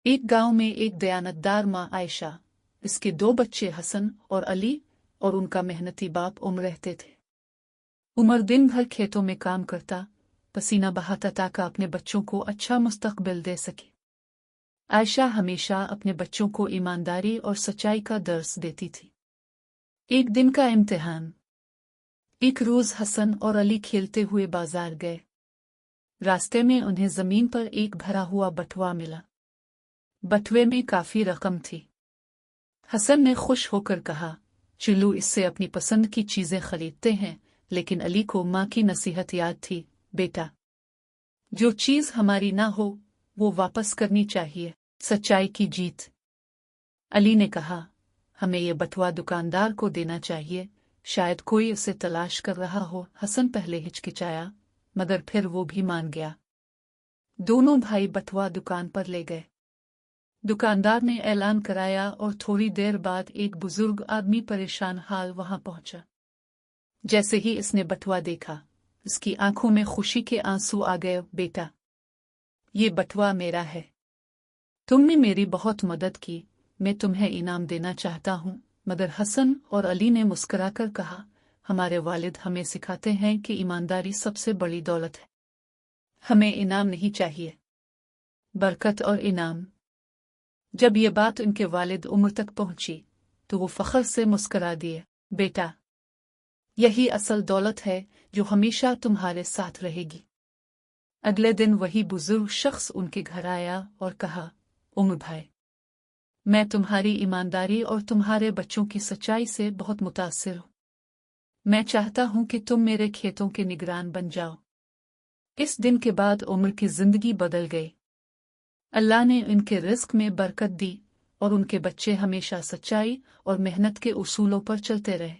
एक गांव में एक दयानतदार माँ आयशा, इसके 2 बच्चे हसन और अली और उनका मेहनती बाप उमर रहते थे। उमर दिन भर खेतों में काम करता, पसीना बहाता ताकि अपने बच्चों को अच्छा मुस्तकबिल दे सके। आयशा हमेशा अपने बच्चों को ईमानदारी और सच्चाई का दर्स देती थी। एक दिन का इम्तिहान। एक रोज हसन और अली खेलते हुए बाजार गए। रास्ते में उन्हें जमीन पर एक भरा हुआ बटुआ मिला। बटुए में काफी रकम थी। हसन ने खुश होकर कहा, चलो इससे अपनी पसंद की चीजें खरीदते हैं। लेकिन अली को माँ की नसीहत याद थी, बेटा, जो चीज हमारी ना हो वो वापस करनी चाहिए। सच्चाई की जीत। अली ने कहा, हमें ये बटुआ दुकानदार को देना चाहिए, शायद कोई उसे तलाश कर रहा हो। हसन पहले हिचकिचाया, मगर फिर वो भी मान गया। दोनों भाई बटुआ दुकान पर ले गए। दुकानदार ने ऐलान कराया और थोड़ी देर बाद एक बुजुर्ग आदमी परेशान हाल वहां पहुंचा। जैसे ही इसने बटुआ देखा, उसकी आंखों में खुशी के आंसू आ गए। बेटा, ये बटुआ मेरा है। तुमने मेरी बहुत मदद की, मैं तुम्हें इनाम देना चाहता हूँ। मगर हसन और अली ने मुस्कुराकर कहा, हमारे वालिद हमें सिखाते हैं कि ईमानदारी सबसे बड़ी दौलत है। हमें इनाम नहीं चाहिए, बरकत और इनाम। जब ये बात उनके वालिद उम्र तक पहुंची तो वो फख्र से मुस्कुरा दिए। बेटा, यही असल दौलत है जो हमेशा तुम्हारे साथ रहेगी। अगले दिन वही बुजुर्ग शख्स उनके घर आया और कहा, उमर भाई, मैं तुम्हारी ईमानदारी और तुम्हारे बच्चों की सच्चाई से बहुत मुतासिर हूँ। मैं चाहता हूँ कि तुम मेरे खेतों के निगरान बन जाओ। इस दिन के बाद उमर की जिंदगी बदल गई। अल्लाह ने उनके रिस्क में बरकत दी और उनके बच्चे हमेशा सच्चाई और मेहनत के उसूलों पर चलते रहे।